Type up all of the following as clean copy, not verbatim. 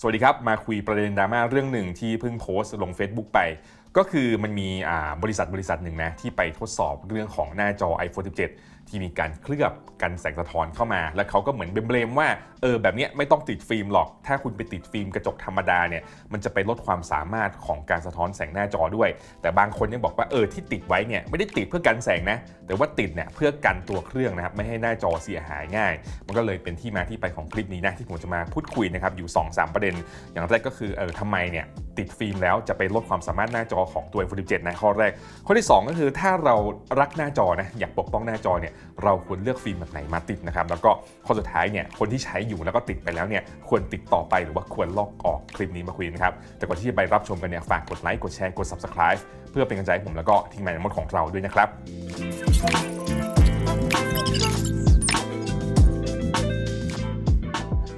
สวัสดีครับมาคุยประเด็นดราม่าเรื่องหนึ่งที่เพิ่งโพสต์ลง Facebook ไปก็คือมันมีบริษัทหนึ่งนะที่ไปทดสอบเรื่องของหน้าจอ iPhone 17 ที่มีการเคลือบกันแสงสะท้อนเข้ามาแล้วเขาก็เหมือนเบลมว่าแบบนี้ไม่ต้องติดฟิล์มหรอกถ้าคุณไปติดฟิล์มกระจกธรรมดาเนี่ยมันจะไปลดความสามารถของการสะท้อนแสงหน้าจอด้วยแต่บางคนยังบอกว่าที่ติดไว้เนี่ยไม่ได้ติดเพื่อกันแสงนะแต่ว่าติดเนี่ยเพื่อกันตัวเครื่องนะครับไม่ให้หน้าจอเสียหายง่ายมันก็เลยเป็นที่มาที่ไปของคลิปนี้นะที่ผมจะมาพูดคุยนะครับอยู่ 2-3 ประเด็นอย่างแรกก็คือทำไมเนี่ยติดฟิล์มแล้วจะไปลดความสามารถหน้าจอของตัว iPhone 17 นะข้อแรกข้อที่2ก็คือถ้าเรารักหน้าจอนะอยากปกป้องหน้าจอเนี่ยเราควรเลือกฟิล์มแบบไหนมาติดนะครับแล้วก็ข้อสุดท้ายเนี่ยคนที่ใช้อยู่แล้วก็ติดไปแล้วเนี่ยควรติดต่อไปหรือว่าควรลอกออกคลิปนี้มาคุยนะครับแต่ก่อนที่จะไปรับชมกันเนี่ยฝากกดไลค์กดแชร์กด Subscribe เพื่อเป็นกำลังใจให้ผมแล้วก็ทีมงานทั้งหมดของเราด้วยนะครับ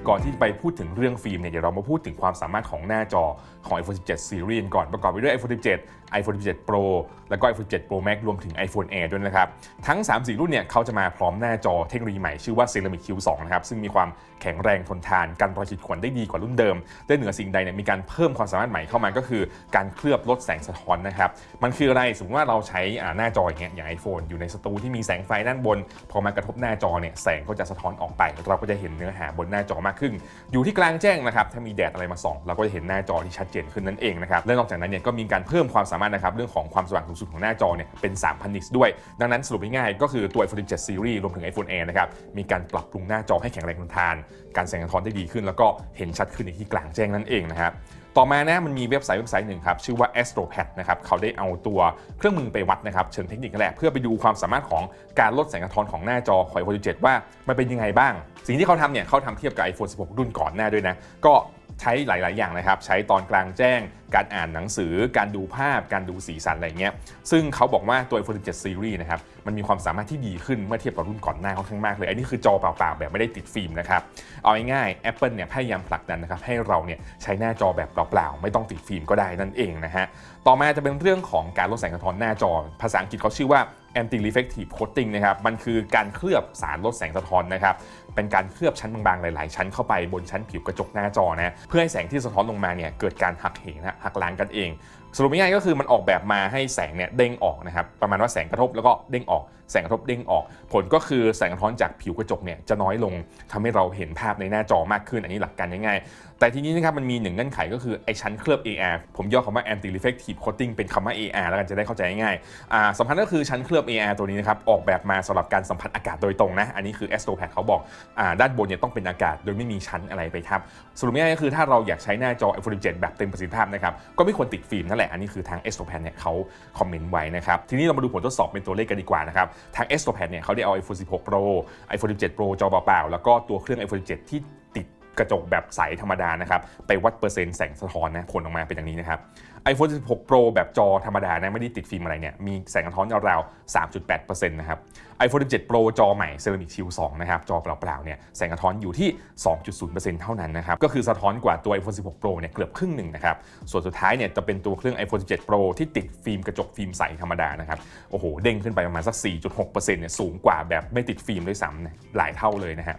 ก่อนที่จะไปพูดถึงเรื่องฟิล์มเนี่ยเดี๋ยวเรามาพูดถึงความสามารถของหน้าจอของ iPhone 17 Series ก่อนประกอบไปด้วย iPhone 17 iPhone 17 Pro แล้วก็ iPhone 17 Pro Max รวมถึง iPhone Air ด้วยนะครับทั้ง 3-4 รุ่นเนี่ยเขาจะมาพร้อมหน้าจอเทคโนโลยีใหม่ชื่อว่า Ceramic Q2 นะครับซึ่งมีความแข็งแรงทนทานกันรอยขีดข่วนได้ดีกว่ารุ่นเดิมได้เหนือสิ่งใดเนี่ยมีการเพิ่มความสามารถใหม่เข้ามาก็คือการเคลือบลดแสงสะท้อนนะครับมันคืออะไรสมมติว่าเราใช้หน้าจออย่างเงี้ยอย่าง iPhone อยู่ในสตูที่มีแสงไฟด้านบนพอมากระทบหน้าจอเนี่ยแสงก็จะสะท้อนออกไปเราก็จะเห็นเนื้อหาบนหน้าจอมากขึ้นอยู่ที่กลางแจ้งนะครับถ้ามีแดดอะไรมาส่องเราก็จะเห็นหน้าจอที่ชัดเจนขึ้นนั่นเองนะครับและนอกจากนั้นเนี่ยก็มีการเพิ่มความสามารถนะครับเรื่องของความสว่างสูงสุดของหน้าจอเนี่ยเป็น 3,000 นิตส์ด้วยดังนั้นสรุปง่ายๆก็คือตัว iPhone 17 Series รวมถึง iPhone Air นะครับมีการปรับปรุงหน้าจอให้แข็งแรงทนทานการแสงสะท้อนได้ดีขึ้นแล้วก็เห็นชัดขึ้นในที่กลางแจ้งนั่นเองนะครับต่อมานะมันมีเว็บไซต์หนึ่งครับชื่อว่า AstroPad นะครับเขาได้เอาตัวเครื่องมือไปวัดนะครับเชิงเทคนิคนั่นแหละเพื่อไปดูความสามารถของการลดแสงสะท้อนของหน้าจอของ iPhone 17 ว่ามันเป็นยังไงบ้างสิ่งที่เขาทำเนี่ยเขาทำเทียบกับ iPhone 16 รุ่นก่อนหน้าด้วยนะก็ใช้หลายๆอย่างนะครับใช้ตอนกลางแจ้งการอ่านหนังสือการดูภาพการดูสีสันอะไรเงี้ยซึ่งเขาบอกว่าตัว iPhone 17 Series นะครับมันมีความสามารถที่ดีขึ้นเมื่อเทียบกับรุ่นก่อนหน้าค่อนข้างมากเลยอันนี้คือจอเปล่าๆแบบไม่ได้ติดฟิล์มนะครับเอาง่ายๆ Apple เนี่ยพยายามผลักดันนะครับให้เราเนี่ยใช้หน้าจอแบบเปล่าๆไม่ต้องติดฟิล์มก็ได้นั่นเองนะฮะต่อมาจะเป็นเรื่องของการลดแสงสะท้อนหน้าจอภาษาอังกฤษเขาชื่อว่า Anti-reflective coating นะครับมันคือการเคลือบสารลดแสงสะท้อนนะครับเป็นการเคลือบชั้นบางๆหลายๆชั้นเข้าไปบนชั้นผิวกระจกหน้าจอนะเพื่อให้แสงที่สะท้อนลงมาเนี่ยเกิดการหักเหหักล้างกันเองสรุปง่ายๆก็คือมันออกแบบมาให้แสงเนี่ยเด้งออกนะครับประมาณว่าแสงกระทบแล้วก็เด้งออกแสงกระทบเด้งออกผลก็คือแสงสะท้อนจากผิวกระจกเนี่ยจะน้อยลงทำให้เราเห็นภาพในหน้าจอมากขึ้นอันนี้หลักการง่ายๆแต่ทีนี้นะครับมันมี1เงื่อนไขก็คือไอ้ชั้นเคลือบ AR ผมย่อคำว่า Anti Reflective Coating เป็นคำว่า AR แล้วกันจะได้เข้าใจง่ายๆสำคัญก็คือชั้นเคลือบ AR ตัวนี้นะครับออกแบบมาสำหรับการสัมผัสอากาศโดยตรงนะอันนี้คือ AstroPad เขาบอกด้านบนเนี่ยต้องเป็นอากาศโดยไม่มีชั้นอะไรไปทับสรุปง่ายๆก็คือถ้าเราอยากใช้หน้าจอ iPhone 17 แบบเต็มประสิทธิภาพนะครับก็ไม่ควรติดฟิล์มนั่นแหละอันนี้คือทาง AstroPad เนี่ยเขาคอมเมนต์ไว้นะครับทีนี้เรามาดูผลทดสอบเป็นตัวเลขกันดีกว่านะครับทาง AstroPad เนี่ยเขาได้เอา iPhone 16 Pro iPhone 17 Pro จอเปล่าๆแล้วก็ตัวเครื่อง iPhone 17 ที่ติดกระจกแบบใสธรรมดานะครับไปวัดเปอร์เซ็นต์แสงสะท้อนนะผลออกมาเป็นอย่างนี้นะครับ iPhone 16 Pro แบบจอธรรมดานะไม่ได้ติดฟิล์มอะไรเนี่ยมีแสงสะท้อนราวๆ 3.8% นะครับ iPhone 17 Pro จอใหม่ Ceramic Q2 นะครับจอเปล่าๆเนี่ยแสงสะท้อนอยู่ที่ 2.0% เท่านั้นนะครับก็คือสะท้อนกว่าตัว iPhone 16 Pro เนี่ยเกือบครึ่งหนึ่งนะครับส่วนสุดท้ายเนี่ยจะเป็นตัวเครื่อง iPhone 17 Pro ที่ติดฟิล์มกระจกฟิล์มใสธรรมดานะครับโอ้โหเด้งขึ้นไปประมาณสัก 4.6% เนี่ยสูงกว่าแบบไม่ติดฟิล์มด้วยซ้ำนะหลายเท่าเลยนะฮะ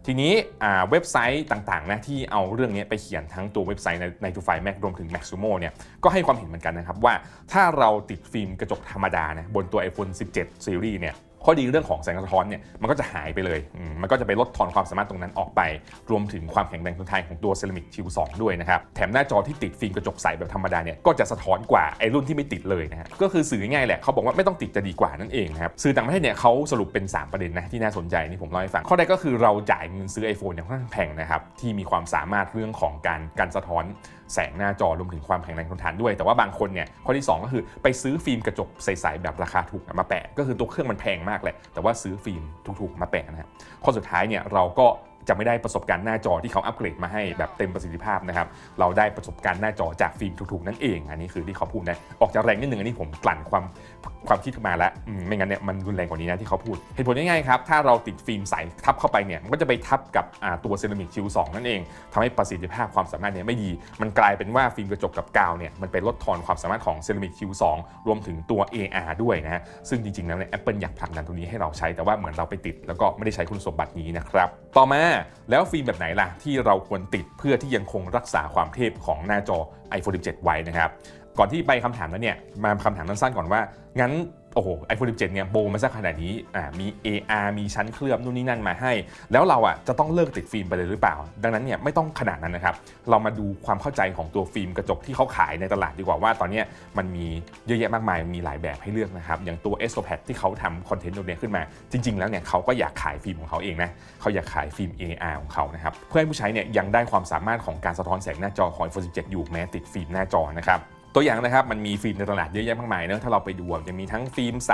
ทีนี้เว็บไซต์ต่างๆนะที่เอาเรื่องนี้ไปเขียนทั้งตัวเว็บไซต์ในทูไฟล์ Mac รวมถึง Maximo เนี่ยก็ให้ความเห็นเหมือนกันนะครับว่าถ้าเราติดฟิล์มกระจกธรรมดานะบนตัว iPhone 17 Series เนี่ยข้อดีเรื่องของแสงสะท้อนเนี่ยมันก็จะหายไปเลยมันก็จะไปลดทอนความสามารถตรงนั้นออกไปรวมถึงความแข็งแรงทนทานของตัว Ceramic Q2 ด้วยนะครับแถมหน้าจอที่ติดฟิล์มกระจกใสแบบธรรมดาเนี่ยก็จะสะท้อนกว่าไอ้รุ่นที่ไม่ติดเลยนะฮะก็คือสื่อง่ายๆแหละเขาบอกว่าไม่ต้องติดจะดีกว่านั่นเองนะครับสื่อต่างประเทศเนี่ยเขาสรุปเป็น3ประเด็นนะที่น่าสนใจนี่ผมเล่าให้ฟังข้อแรกก็คือเราจ่ายเงินซื้อ iPhone อย่างค่อนข้างแพงนะครับที่มีความสามารถเรื่องของการสะท้อนแสงหน้าจอรวมถึงความแข็งแรงทนทานด้วยแต่ว่าบางคนเนี่ยข้อที่2ก็คือไปซื้อฟิล์มกระจกใสๆแบบราคาถูกมาแปะก็คือตัวเครื่องมันแพงมากแหละแต่ว่าซื้อฟิล์มถูกๆมาแปะนะครับข้อสุดท้ายเนี่ยเราก็จะไม่ได้ประสบการณ์หน้าจอที่เขาอัปเกรดมาให้แบบเต็มประสิทธิภาพนะครับเราได้ประสบการณ์หน้าจอจากฟิล์มถูกๆนั่นเองอันนี้คือที่เขาพูดนะออกจะแรงนิดนึงอันนี้ผมกลั่นความคิดมาแล้วไม่งั้นเนี่ยมันรุนแรงกว่านี้นะที่เขาพูดเหตุผลง่ายๆครับถ้าเราติดฟิล์มใสทับเข้าไปเนี่ยมันก็จะไปทับกับตัว Ceramic Q2 นั่นเองทำให้ประสิทธิภาพความสามารถเนี่ยไม่ดีมันกลายเป็นว่าฟิล์มกระจกกับกาวเนี่ยมันไปลดทอนความสามารถของ Ceramic Q2 รวมถึงตัว AR ด้วยนะฮะซึ่งจริงๆแล้วเนี่ย Apple อยากผลักดันตรงนี้ให้เราใช้แต่ว่าเหมือนเราไปติดแล้วก็ไม่ได้ใช้คุณสมบัตินี้นะครับต่อมา แล้วฟิล์มแบบไหนล่ะที่เราควรติดเพื่อที่ยังคงรักษาความเทพของหน้าจอ iPhone 17 ไว้นะครับก่อนที่ไปคำถามนั้นเนี่ยมาคำถามสั้นๆก่อนว่างั้นโอ้โห iPhone 17 เนี่ยโบมาสักขนาดนี้มี AR มีชั้นเคลือบนู่นนี่นั่นมาให้แล้วเราจะต้องเลิกติดฟิล์มไปเลยหรือเปล่าดังนั้นเนี่ยไม่ต้องขนาดนั้นนะครับเรามาดูความเข้าใจของตัวฟิล์มกระจกที่เขาขายในตลาดดีกว่าว่าตอนนี้มันมีเยอะแยะมากมายมีหลายแบบให้เลือกนะครับอย่างตัว Exopad ที่เขาทำคอนเทนต์ตรงนี้ขึ้นมาจริงๆแล้วเนี่ยเขาก็อยากขายฟิล์มของเขาเองนะเขาอยากขายฟิล์ม AR ของเขานะครับเพื่อให้ผู้ใช้เนี่ยยังได้ความสามารถของการสะท้อนแสงหน้าจอของ iPhone 17 อยู่แม้ติดฟิล์มหน้าจอนะครับตัวอย่างนะครับมันมีฟิล์มในตลาดเยอะแยะมากมายเนอะถ้าเราไปดูจะมีทั้งฟิล์มใส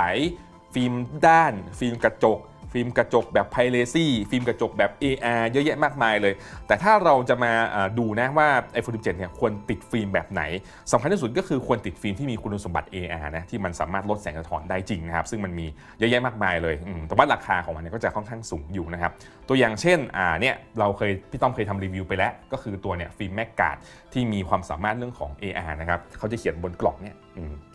ฟิล์มด้านฟิล์มกระจกฟิล์มกระจกแบบไพเรซี่ฟิล์มกระจกแบบ AR เยอะแยะมากมายเลยแต่ถ้าเราจะมาดูนะว่า iPhone 17 เนี่ยควรติดฟิล์มแบบไหนสำคัญที่สุดก็คือควรติดฟิล์มที่มีคุณสมบัติ AR นะที่มันสามารถลดแสงสะท้อนได้จริงนะครับซึ่งมันมีเยอะแยะมากมายเลยแต่ว่าราคาของมันเนี่ยก็จะค่อนข้างสูงอยู่นะครับตัวอย่างเช่นเนี่ยเราพี่ต้อมเคยทำรีวิวไปแล้วก็คือตัวเนี่ยฟิล์มแมกการ์ดที่มีความสามารถเรื่องของ AR นะครับเขาจะเขียนบนกล่องเนี่ย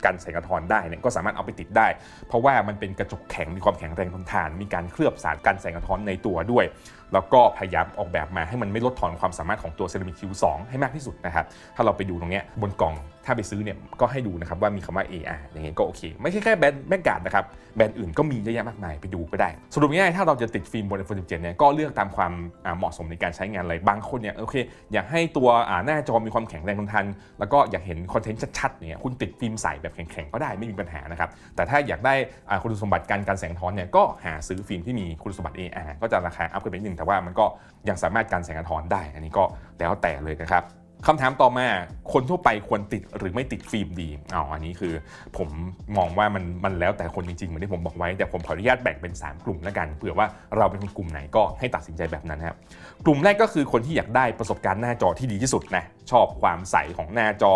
กันแสงสะท้อนได้เนี่ยก็สามารถเอาไปติดได้เพราะว่ามันเป็นกระจกแข็งมีความแข็งแรงทนทานมีการเคลือบสารกันแสงสะท้อนในตัวด้วยแล้วก็พยายามออกแบบมาให้มันไม่ลดทอนความสามารถของตัวเซรามิก Q2 ให้มากที่สุดนะครับถ้าเราไปดูตรงนี้บนกล่องถ้าไปซื้อเนี่ยก็ให้ดูนะครับว่ามีคำว่า AR อย่างเงี้ยก็โอเคไม่ใช่แค่แบรนด์แมกการ์ดนะครับแบรนด์อื่นก็มีเยอะแยะมากมายไปดูก็ได้สรุปง่ายๆถ้าเราจะติดฟิล์มบน iPhone 17 เนี่ยก็เลือกตามความเหมาะสมในการใช้งานเลยบางคนเนี่ยโอเคอยากให้ตัวหน้าจอมีความแข็งแรงทนทานแล้วก็อยากเห็นคอนเทนต์ชัดๆเนี่ยคุณติดฟิล์มใสแบบแข็งๆก็ได้ไม่มีปัญหานะครับแต่ถ้าอยากได้คุณสมบัติการแสงสะท้อนเนี่ยก็หาซื้อฟิล์มที่มีคุณสมบัติ AR ก็จะราคาอัพขึ้นไปนิดนึงแต่ว่ามันก็ยังสามารถกันแสงสะท้อนได้อันนี้ก็แล้วแต่เลยนะครับคำถามต่อมาคนทั่วไปควรติดหรือไม่ติดฟิล์มดีอันนี้คือผมมองว่ามันแล้วแต่คนจริงๆเหมือนที่ผมบอกไว้แต่ผมขออนุญาตแบ่งเป็น3กลุ่มแล้วกันเผื่อว่าเราเป็นคนกลุ่มไหนก็ให้ตัดสินใจแบบนั้นครับกลุ่มแรกก็คือคนที่อยากได้ประสบการณ์หน้าจอที่ดีที่สุดนะชอบความใสของหน้าจอ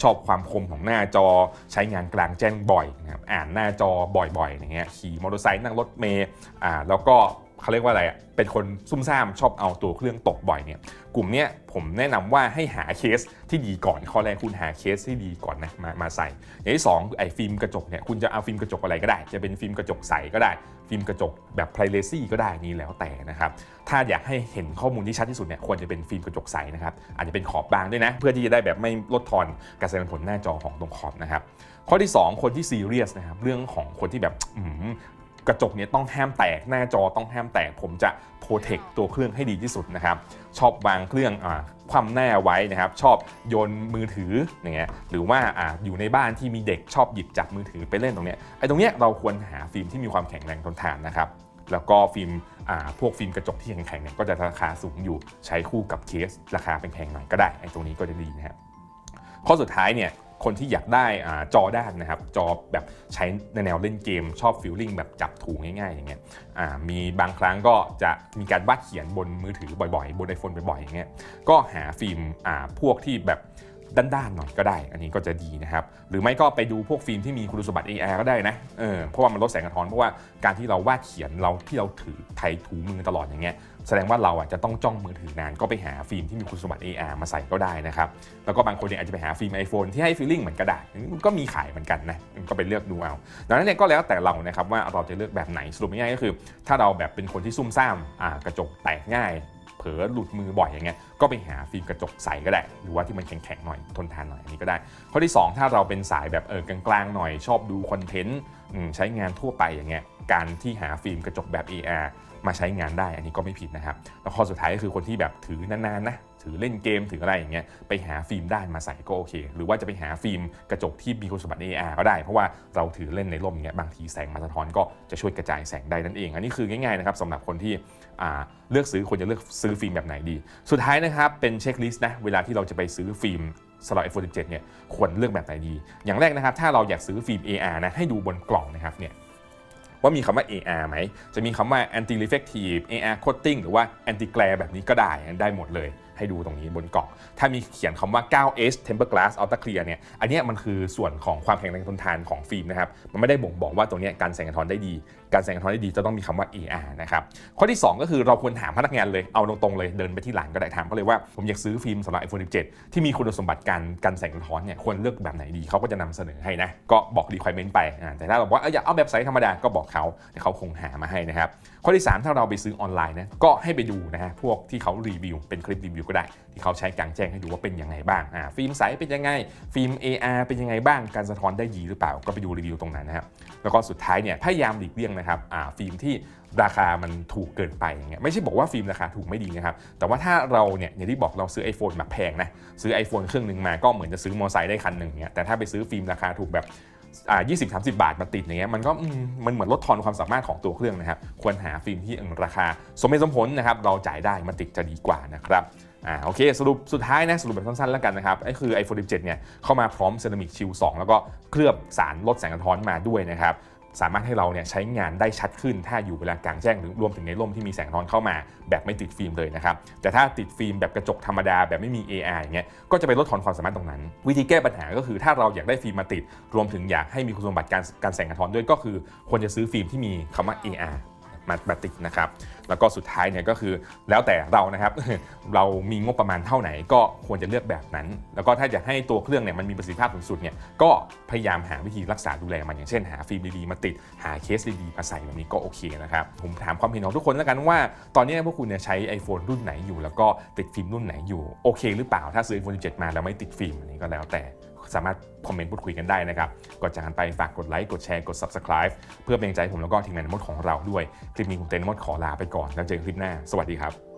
ชอบความคมของหน้าจอใช้งานกลางแจ้งบ่อยนะครับอ่านหน้าจอบ่อยๆอย่างเงี้ยขี่มอเตอร์ไซค์นั่งรถเมล์แล้วก็เขาเรียกว่าอะไรเป็นคนซุ่มซ่ามชอบเอาตัวเครื่องตกบ่อยเนี่ยกลุ่มนี้ผมแนะนำว่าให้หาเคสที่ดีก่อนข้อแรกคุณหาเคสที่ดีก่อนนะมาใส่อย่างที่2ไอ้ฟิล์มกระจกเนี่ยคุณจะเอาฟิล์มกระจกอะไรก็ได้จะเป็นฟิล์มกระจกใสก็ได้ฟิล์มกระจกแบบไพรเลซี่ก็ได้นี่แล้วแต่นะครับถ้าอยากให้เห็นข้อมูลที่ชัดที่สุดเนี่ยควรจะเป็นฟิล์มกระจกใสนะครับอาจจะเป็นขอบบางด้วยนะเพื่อที่จะได้แบบไม่ลดทอนการแสดงผลหน้าจอของตรงขอบนะครับข้อที่2คนที่ซีเรียสนะครับเรื่องของคนที่แบบกระจกเนี่ยต้องห้ามแตกหน้าจอต้องห้ามแตกผมจะโปรเทคตัวเครื่องให้ดีที่สุดนะครับชอบวางเครื่องคว่ำหน้าไว้นะครับชอบโยนมือถืออย่างเงี้ยหรือว่าอยู่ในบ้านที่มีเด็กชอบหยิบจับมือถือไปเล่นตรงเนี้ยเราควรหาฟิล์มที่มีความแข็งแรงทนทานนะครับแล้วก็ฟิล์มพวกฟิล์มกระจกที่แข็งๆเนี่ยก็จะราคาสูงอยู่ใช้คู่กับเคสราคาแพงๆหน่อยก็ได้ตรงนี้ก็จะดีนะครับข้อสุดท้ายเนี่ยคนที่อยากได้จอด้านนะครับจอแบบใช้ในแนวเล่นเกมชอบฟีลลิ่งแบบจับถูง่ายๆอย่างเงี้ยมีบางครั้งก็จะมีการวาดเขียนบนมือถือบ่อยๆบน iPhone บ่อยๆอย่างเงี้ยก็หาฟิล์มพวกที่แบบด้านๆหน่อยก็ได้อันนี้ก็จะดีนะครับหรือไม่ก็ไปดูพวกฟิล์มที่มีคุณสมบัติ AR ก็ได้นะเพราะว่ามันลดแสงสะท้อนเพราะว่าการที่เราวาดเขียนที่เราถือไถถูมือตลอดอย่างเงี้ยแสดงว่าเราจะต้องจ้องมือถือนานก็ไปหาฟิล์มที่มีคุณสมบัติ AR มาใส่ก็ได้นะครับแล้วก็บางคนเนี่ยอาจจะไปหาฟิล์ม iPhone ที่ให้ฟีลลิ่งเหมือนกระดาษก็มีขายเหมือนกันนะก็ไปเลือกดูเอาดังนั้นเนี่ยก็แล้วแต่เรานะครับว่าเราจะเลือกแบบไหนสรุปง่ายๆก็คือถ้าเราแบบเป็นคนที่ซุ่มซ่ามกระจกแตกง่ายเผลอหลุดมือบ่อยอย่างเงี้ยก็ไปหาฟิล์มกระจกใสก็ได้หรือว่าที่มันแข็งๆหน่อยทนทานหน่อยอันนี้ก็ได้ข้อที่2ถ้าเราเป็นสายแบบกลางๆหน่อยชอบดูคอนเทนต์ใช้งานทั่วไปอย่างเงี้ยการที่หาฟิล์มกระจกแบบ AR มาใช้งานได้อันนี้ก็ไม่ผิดนะครับแล้วข้อสุดท้ายก็คือคนที่แบบถือนานๆนะถือเล่นเกมถืออะไรอย่างเงี้ยไปหาฟิล์มด้านมาใส่ก็โอเคหรือว่าจะไปหาฟิล์มกระจกที่มีคุณสมบัติ AR ก็ได้เพราะว่าเราถือเล่นในร่มเงี้ยบางทีแสงมาสะท้อนก็จะช่วยกระจายแสงได้นั่นเองอันนี้คือง่ายๆนะครับสำหรับคนที่เลือกซื้อควรจะเลือกซื้อฟิล์มแบบไหนดีสุดท้ายนะครับเป็นเช็คลิสต์นะเวลาที่เราจะไปซื้อฟิล์มสำหรับ iPhone 17 เนี่ยควรเลือกแบบไหนดีอย่างแรกนะครับถ้าเราอยากซื้อฟิล์ม AR นะให้ดูบนกล่องนะครับเนี่ยว่ามีคำว่า AR ไหมจะมีคำว่า anti reflective AR coating หรือว่า anti glare แบบนี้ก็ได้หมดเลย ให้ดูตรงนี้บนกล่องถ้ามีเขียนคำว่า 9H Tempered Glass Ultra Clear เนี่ยอันนี้มันคือส่วนของความแข็งแรงทนทานของฟิล์มนะครับมันไม่ได้บ่งบอกว่าตัวนี้การแสงสะท้อนได้ดีการแสงสะท้อนได้ดีจะต้องมีคำว่า AR นะครับข้อที่2ก็คือเราควรถามพนักงานเลยเอาตรงๆเลยเดินไปที่ร้านก็ได้ถามเขาเลยว่าผมอยากซื้อฟิล์มสำหรับ iPhone 17 ที่มีคุณสมบัติการแสงสะท้อนเนี่ยควรเลือกแบบไหนดีเขาก็จะนำเสนอให้นะก็บอก requirement ไปแต่ถ้าบอกว่าอยากเอาแบบไซส์ธรรมดาก็บอกเขาคงหามาให้นะครับข้อที่3ถ้าเราไปซื้อออนไลน์นะก็ให้ไปดูนะฮะพวกที่เขารีวิวเป็นคลิปรีวิวก็ได้ที่เขาใช้กางแจ้งให้ดูว่าเป็นยังไงบ้างฟิล์มใสเป็นยังไงฟิล์ม AR เป็นยังไงบ้างการสะท้อนได้ดีหรือเปล่าก็ไปดูรีวิวตรงนั้นนะครับแล้วก็สุดท้ายเนี่ยพยายามหลีกเลี่ยงนะครับฟิล์มที่ราคามันถูกเกินไปอย่างเงี้ยไม่ใช่บอกว่าฟิล์มราคาถูกไม่ดีนะครับแต่ว่าถ้าเราเนี่ยอย่างที่บอกเราซื้อ iPhone แบบแพงนะซื้อ iPhone เครื่องนึงมาก็เหมือนจะซื้อมอเตอร์ไซค์ได้คันนึงเงี้ยแต่ถ้าไปซื้อฟิล์มราคาถูกแบบ20-30 บาทมาติดอย่างเงี้ยมันก็มันเหมือนลดทอนความสามารถของตัวเครื่องนะครับควรหาฟิล์มที่ราคาสมเหตุสมผลนะครับเราจ่ายได้มาติดจะดีกว่านะครับโอเคสรุปสุดท้ายนะสรุปแบบสั้นๆแล้วกันนะครับก็คือ iPhone 17 เนี่ยเข้ามาพร้อม Ceramic Shield 2 แล้วก็เคลือบสารลดแสงสะท้อนมาด้วยนะครับสามารถให้เราเนี่ยใช้งานได้ชัดขึ้นถ้าอยู่เวลากลางแจ้งหรือรวมถึงในร่มที่มีแสงสะท้อนเข้ามาแบบไม่ติดฟิล์มเลยนะครับแต่ถ้าติดฟิล์มแบบกระจกธรรมดาแบบไม่มี AR อย่างเงี้ยก็จะไปลดทอนความสามารถตรงนั้นวิธีแก้ปัญหาก็คือถ้าเราอยากได้ฟิล์มมาติดรวมถึงอยากให้มีคุณสมบัติการแสงสะท้อนด้วยก็คือควรจะซื้อฟิล์มที่มีคำว่า ARมาติดนะครับแล้วก็สุดท้ายเนี่ยก็คือแล้วแต่เรานะครับ เรามีงบประมาณเท่าไหนก็ควรจะเลือกแบบนั้นแล้วก็ถ้าอยากให้ตัวเครื่องเนี่ยมันมีประสิทธิภาพสูงสุดเนี่ยก็พยายามหาวิธีรักษาดูแลมันอย่างเช่นหาฟิล์มดีๆมาติดหาเคสดีๆมาใส่แบบนี้ก็โอเคนะครับผมถามความเห็นของทุกคนแล้วกันว่าตอนนี้พวกคุณเนี่ยใช้ iPhone รุ่นไหนอยู่แล้วก็ติดฟิล์มรุ่นไหนอยู่โอเคหรือเปล่าถ้าซื้อ iPhone 17 มาแล้วไม่ติดฟิล์มอันนี้ก็แล้วแต่สามารถคอมเมนต์พูดคุยกันได้นะครับก่อนจากกันไปฝากกดไลค์กดแชร์กด Subscribe เพื่อเป็นกำลังใจผมแล้วก็ทีมงานมดของเราด้วยคลิปนี้ผมเต้นมดขอลาไปก่อนแล้วเจอกันคลิปหน้าสวัสดีครับ